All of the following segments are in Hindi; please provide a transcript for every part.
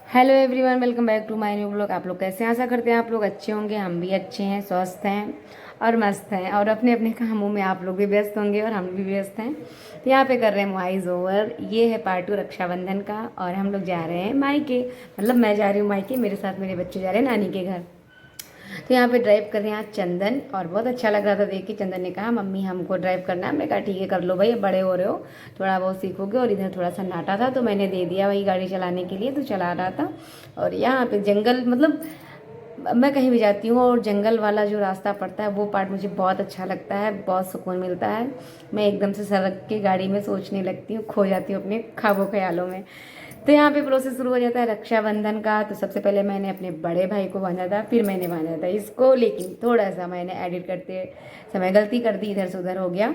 Hello everyone, welcome back to my new blog. आप लोग कैसे हैं? आशा करते हैं आप लोग अच्छे होंगे। हम भी अच्छे हैं, स्वस्थ हैं और मस्त हैं और अपने अपने कामों में आप लोग भी व्यस्त होंगे और हम भी व्यस्त हैं। तो यहाँ पे कर रहे हैं वॉइस ओवर। ये है पार्ट 2 रक्षाबंधन का और हम लोग जा रहे हैं मायके। मतलब मैं जा रही हूँ मायके, मेरे साथ मेरे बच्चे जा रहे हैं नानी के घर। तो यहाँ पे ड्राइव कर रहे हैं आज चंदन और बहुत अच्छा लग रहा था देख के। चंदन ने कहा मम्मी हमको ड्राइव करना है। मैं कहा ठीक है कर लो भाई, अब बड़े हो रहे हो, थोड़ा बहुत सीखोगे। और इधर थोड़ा सन्नाटा था तो मैंने दे दिया वही गाड़ी चलाने के लिए, तो चला रहा था। और यहाँ पे जंगल, मतलब मैं कहीं भी जाती हूँ और जंगल वाला जो रास्ता पड़ता है वो पार्ट मुझे बहुत अच्छा लगता है, बहुत सुकून मिलता है। मैं एकदम से सड़क की गाड़ी में सोचने लगती हूँ, खो जाती हूँ अपने ख्वाबों ख्यालों में। तो यहाँ पे प्रोसेस शुरू हो जाता है रक्षाबंधन का। तो सबसे पहले मैंने अपने बड़े भाई को बांधा था, फिर मैंने बांधा था इसको, लेकिन थोड़ा सा मैंने एडिट करते समय गलती कर दी, इधर से उधर हो गया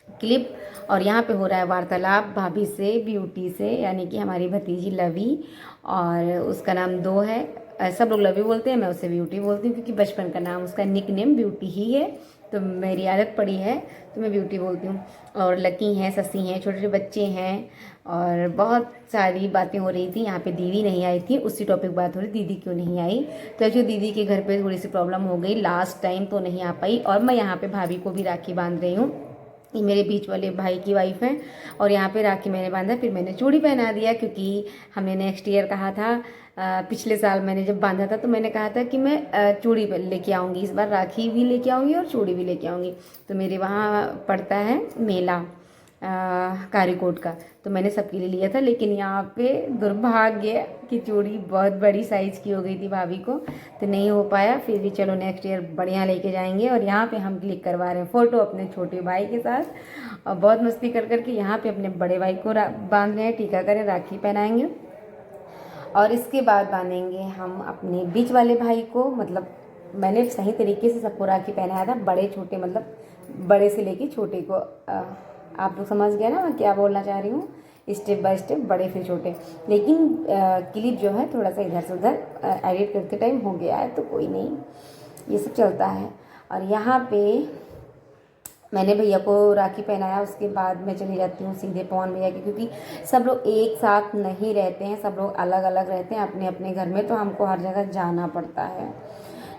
क्लिप। और यहाँ पे हो रहा है वार्तालाप भाभी से, ब्यूटी से, यानी कि हमारी भतीजी लवी, और उसका नाम दो है। सब लोग लवी बोलते हैं, मैं उसे ब्यूटी बोलती हूँ क्योंकि बचपन का नाम उसका निक नेम ब्यूटी ही है। तो मेरी आदत पड़ी है तो मैं ब्यूटी बोलती हूँ। और लकी हैं, ससी हैं, छोटे छोटे बच्चे हैं और बहुत सारी बातें हो रही थी। यहाँ पे दीदी नहीं आई थी, उसी टॉपिक बात हो रही, दीदी क्यों नहीं आई। तो एक्चुअली दीदी के घर पे थोड़ी सी प्रॉब्लम हो गई लास्ट टाइम, तो नहीं आ पाई। और मैं यहाँ पे भाभी को भी राखी बांध रही हूँ। ये मेरे बीच वाले भाई की वाइफ है और यहाँ पे राखी मैंने बांधा, फिर मैंने चूड़ी पहना दिया क्योंकि हमने नेक्स्ट ईयर कहा था। पिछले साल मैंने जब बांधा था तो मैंने कहा था कि मैं चूड़ी लेके आऊँगी, इस बार राखी भी लेके आऊँगी और चूड़ी भी लेके आऊँगी। तो मेरे वहाँ पड़ता है मेला कारीकोट का, तो मैंने सबके लिए लिया था। लेकिन यहाँ पे दुर्भाग्य कि चूड़ी बहुत बड़ी साइज़ की हो गई थी भाभी को, तो नहीं हो पाया। फिर भी चलो नेक्स्ट ईयर बढ़िया लेके जाएंगे। और यहाँ पे हम क्लिक करवा रहे हैं फ़ोटो अपने छोटे भाई के साथ और बहुत मस्ती कर करके यहाँ पे अपने बड़े भाई को बांध रहे हैं, टीका करें, राखी पहनाएंगे। और इसके बाद बांधेंगे हम अपने बीच वाले भाई को। मतलब मैंने सही तरीके से सबको राखी पहनाया था, बड़े छोटे, मतलब बड़े से लेके छोटे को। आप लोग समझ गए ना मैं क्या बोलना चाह रही हूँ, स्टेप बाय स्टेप, बड़े फिर छोटे। लेकिन क्लिप जो है थोड़ा सा इधर से उधर एडिट करते टाइम हो गया है, तो कोई नहीं, ये सब चलता है। और यहाँ पे मैंने भैया को राखी पहनाया, उसके बाद मैं चली जाती हूँ सीधे पवन भैया के, क्योंकि सब लोग एक साथ नहीं रहते हैं, सब लोग अलग अलग रहते हैं अपने अपने घर में, तो हमको हर जगह जाना पड़ता है।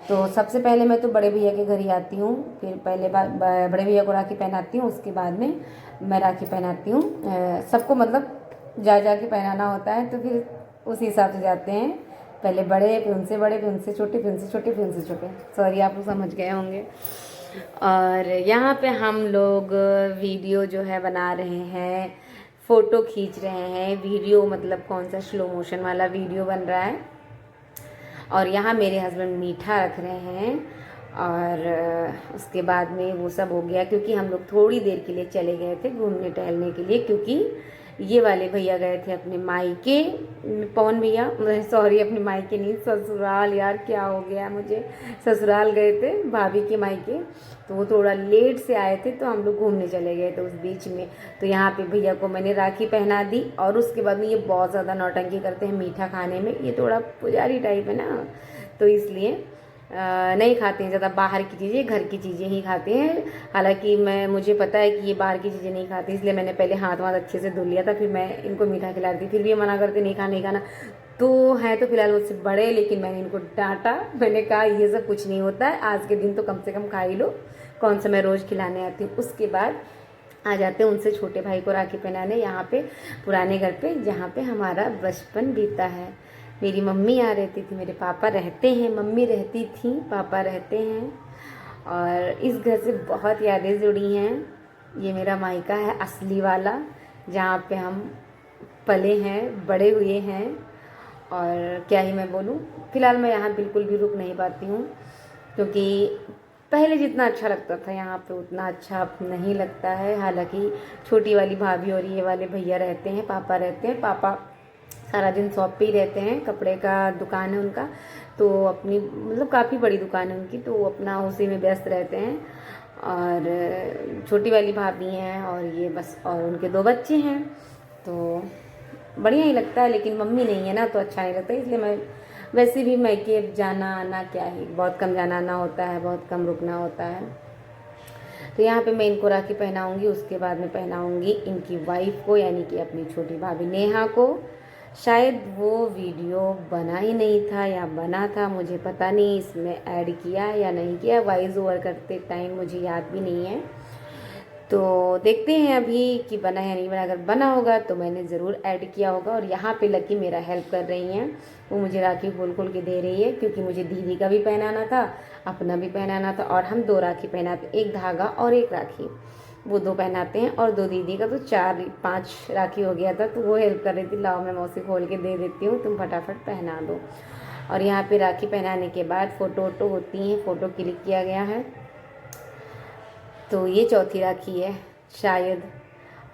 तो सबसे पहले मैं तो बड़े भैया के घर ही आती हूँ, फिर पहले बड़े भैया को राखी पहनाती हूँ, उसके बाद में मैं राखी पहनाती हूँ। सबको मतलब जा जा के पहनाना होता है, तो फिर उसी हिसाब से जाते हैं। पहले बड़े, फिर उनसे बड़े, फिर उनसे छोटे, फिर उनसे छोटे, फिर उनसे छोटे। सॉरी, आप लोग समझ गए होंगे। और यहाँ पे हम लोग वीडियो जो है बना रहे हैं, फ़ोटो खींच रहे हैं। वीडियो मतलब कौन सा, स्लो मोशन वाला वीडियो बन रहा है। और यहाँ मेरे हस्बैंड मीठा रख रहे हैं। और उसके बाद में वो सब हो गया क्योंकि हम लोग थोड़ी देर के लिए चले गए थे घूमने टहलने के लिए, क्योंकि ये वाले भैया गए थे अपने मायके, पवन भैया, सॉरी अपने मायके नहीं, ससुराल, यार क्या हो गया मुझे, ससुराल गए थे भाभी के मायके। तो वो थोड़ा लेट से आए थे तो हम लोग घूमने चले गए थे उस बीच में। तो यहाँ पे भैया को मैंने राखी पहना दी और उसके बाद में ये बहुत ज़्यादा नौटंकी करते हैं मीठा खाने में, ये थोड़ा पुजारी टाइप है ना, तो इसलिए नहीं खाते हैं ज़्यादा बाहर की चीज़ें, घर की चीज़ें ही खाते हैं। हालांकि मुझे पता है कि ये बाहर की चीज़ें नहीं खाती, इसलिए मैंने पहले हाथ वाथ अच्छे से धुल लिया था, फिर मैं इनको मीठा खिला दी। फिर भी ये मना करते नहीं खाना नहीं खाना। तो है तो फिलहाल मुझसे बड़े, लेकिन मैंने इनको डांटा, मैंने कहा ये सब कुछ नहीं होता है, आज के दिन तो कम से कम खा ही लो, कौन सा मैं रोज़ खिलाने आती हूँ। उसके बाद आ जाते हैं उनसे छोटे भाई को राखी पहनाने यहाँ पे पुराने घर पे, जहाँ पे हमारा बचपन बीता है। मेरी मम्मी यहाँ रहती थी, मेरे पापा रहते हैं, मम्मी रहती थी, पापा रहते हैं। और इस घर से बहुत यादें जुड़ी हैं। ये मेरा मायका है असली वाला, जहाँ पे हम पले हैं, बड़े हुए हैं। और क्या ही मैं बोलूँ, फ़िलहाल मैं यहाँ बिल्कुल भी रुक नहीं पाती हूँ, क्योंकि पहले जितना अच्छा लगता था यहाँ पे उतना अच्छा अब नहीं लगता है। हालांकि छोटी वाली भाभी और ये वाले भैया रहते हैं, पापा रहते हैं। पापा सारा दिन शॉप पे ही रहते हैं, कपड़े का दुकान है उनका, तो अपनी मतलब काफ़ी बड़ी दुकान है उनकी, तो वो अपना उसी में व्यस्त रहते हैं। और छोटी वाली भाभी हैं और ये बस, और उनके दो बच्चे हैं, तो बढ़िया ही लगता है। लेकिन मम्मी नहीं है ना तो अच्छा नहीं लगता, इसलिए मैं वैसे भी मैके जाना आना क्या ही, बहुत कम जाना आना होता है, बहुत कम रुकना होता है। तो यहाँ पे मैं इनको राखी पहनाऊँगी, उसके बाद में पहनाऊँगी इनकी वाइफ को, यानी कि अपनी छोटी भाभी नेहा को। शायद वो वीडियो बना ही नहीं था या बना था, मुझे पता नहीं, इसमें ऐड किया या नहीं किया, वॉइस ओवर करते टाइम मुझे याद भी नहीं है। तो देखते हैं अभी कि बना है या नहीं बना। अगर बना होगा तो मैंने ज़रूर ऐड किया होगा। और यहाँ पे लकी मेरा हेल्प कर रही हैं, वो मुझे राखी खोल खोल के दे रही है, क्योंकि मुझे दीदी का भी पहनाना था, अपना भी पहनाना था, और हम 2 राखी पहनाते, एक धागा और एक राखी, वो 2 पहनाते हैं, और 2 दीदी का, तो 4-5 राखी हो गया था। तो वो हेल्प कर रही थी, लाओ मैं मौसी खोल के दे देती हूँ, तुम फटाफट पहना दो। और यहाँ पे राखी पहनाने के बाद फ़ोटो वोटो होती हैं, फ़ोटो क्लिक किया गया है। तो ये चौथी राखी है शायद।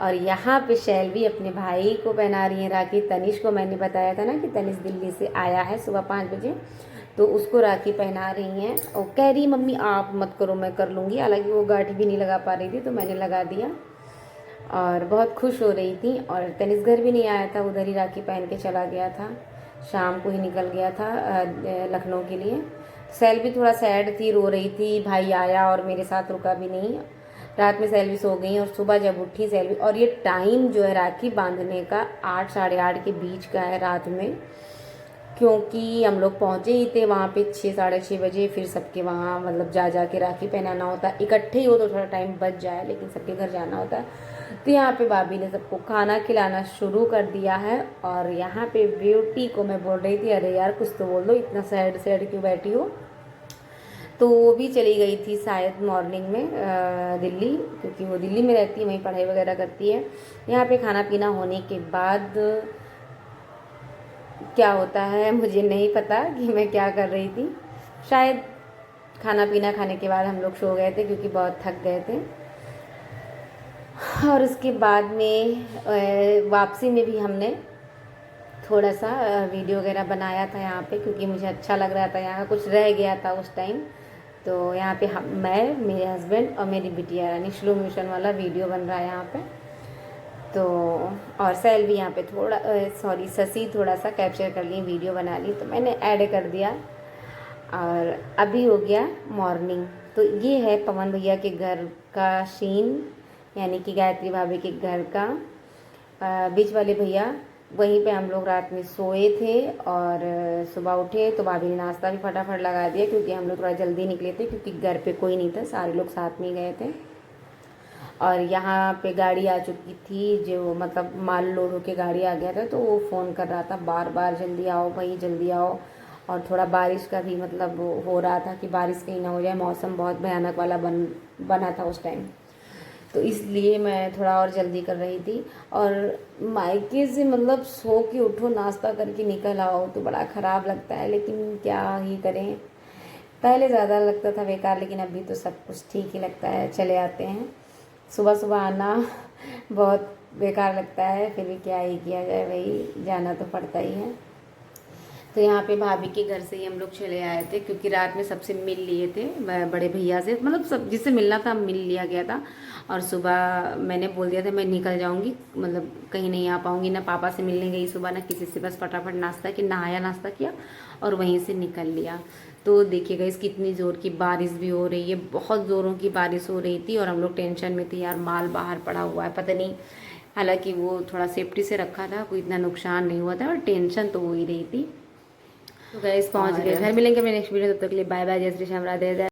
और यहाँ पे शैलवी अपने भाई को पहना रही है राखी। तनिष को मैंने बताया था ना कि तनिष दिल्ली से आया है सुबह 5 बजे, तो उसको राखी पहना रही हैं। और कह रही मम्मी आप मत करो, मैं कर लूँगी। हालांकि वो गाठी भी नहीं लगा पा रही थी, तो मैंने लगा दिया, और बहुत खुश हो रही थी। और तनिष घर भी नहीं आया था, उधर ही राखी पहन के चला गया था, शाम को ही निकल गया था लखनऊ के लिए। सैलवी थोड़ा सैड थी, रो रही थी, भाई आया और मेरे साथ रुका भी नहीं। रात में सैलवी सो गई, और सुबह जब उठी सैलवी, और ये टाइम जो है राखी बांधने का 8 साढ़े 8 के बीच का है रात में, क्योंकि हम लोग पहुँचे ही थे वहाँ पे 6 साढ़े 6 बजे। फिर सबके वहाँ मतलब जा के राखी पहनाना होता है, इकट्ठे ही हो तो थोड़ा टाइम बच जाए, लेकिन सबके घर जाना होता है। तो यहाँ पे भाभी ने सबको खाना खिलाना शुरू कर दिया है। और यहाँ पे ब्यूटी को मैं बोल रही थी अरे यार कुछ तो बोल दो, इतना सैड सैड क्यों बैठी हो। तो वो भी चली गई थी शायद मॉर्निंग में दिल्ली, क्योंकि वो दिल्ली में रहती है, वहीं पढ़ाई वगैरह करती है। यहाँ पे खाना पीना होने के बाद क्या होता है मुझे नहीं पता कि मैं क्या कर रही थी। शायद खाना पीना खाने के बाद हम लोग सो गए थे, क्योंकि बहुत थक गए थे। और उसके बाद में वापसी में भी हमने थोड़ा सा वीडियो वगैरह बनाया था यहाँ पे, क्योंकि मुझे अच्छा लग रहा था, यहाँ कुछ रह गया था उस टाइम। तो यहाँ पे मैं, मेरे हस्बैंड और मेरी बिटिया यानी स्लो मोशन वाला वीडियो बन रहा है यहाँ पे। तो और सैलवी यहाँ पे थोड़ा शशि थोड़ा सा कैप्चर कर ली, वीडियो बना ली, तो मैंने ऐड कर दिया। और अभी हो गया मॉर्निंग। तो ये है पवन भैया के घर का सीन, यानी कि गायत्री भाभी के घर का। बीच वाले भैया, वहीं पे हम लोग रात में सोए थे, और सुबह उठे तो भाभी ने नाश्ता भी फटाफट लगा दिया, क्योंकि हम लोग थोड़ा जल्दी निकले थे, क्योंकि घर पे कोई नहीं था, सारे लोग साथ में गए थे। और यहाँ पे गाड़ी आ चुकी थी, जो मतलब माल लोड होके गाड़ी आ गया था, तो वो फ़ोन कर रहा था बार बार जल्दी आओ भाई जल्दी आओ। और थोड़ा बारिश का भी मतलब हो रहा था कि बारिश कहीं ना हो जाए, मौसम बहुत भयानक वाला बना था उस टाइम, तो इसलिए मैं थोड़ा और जल्दी कर रही थी। और मायके से मतलब सो के उठो नाश्ता करके निकल आओ तो बड़ा ख़राब लगता है, लेकिन क्या ही करें। पहले ज़्यादा लगता था बेकार, लेकिन अभी तो सब कुछ ठीक ही लगता है, चले आते हैं। सुबह सुबह आना बहुत बेकार लगता है, फिर भी क्या ही किया जाए, वही जाना तो पड़ता ही है। तो यहाँ पे भाभी के घर से ही हम लोग चले आए थे, क्योंकि रात में सबसे मिल लिए थे, बड़े भैया से, मतलब सब जिससे मिलना था मिल लिया गया था। और सुबह मैंने बोल दिया था मैं निकल जाऊँगी, मतलब कहीं नहीं आ पाऊँगी, ना पापा से मिलने गई सुबह ना किसी से, बस फटाफट नाश्ता किया, नहाया नाश्ता किया और वहीं से निकल लिया। तो देखिएगा इस कितनी ज़ोर की बारिश भी हो रही है, बहुत ज़ोरों की बारिश हो रही थी, और हम लोग टेंशन में थे यार माल बाहर पड़ा हुआ है पता नहीं। हालांकि वो थोड़ा सेफ्टी से रखा था, कोई इतना नुकसान नहीं हुआ था, और टेंशन तो हो ही रही थी। तो गाइस पहुंच गए घर, मिलेंगे अपने नेक्स्ट वीडियो, तब तक के लिए बाय बाय, जय श्री श्याम, राधे राधे।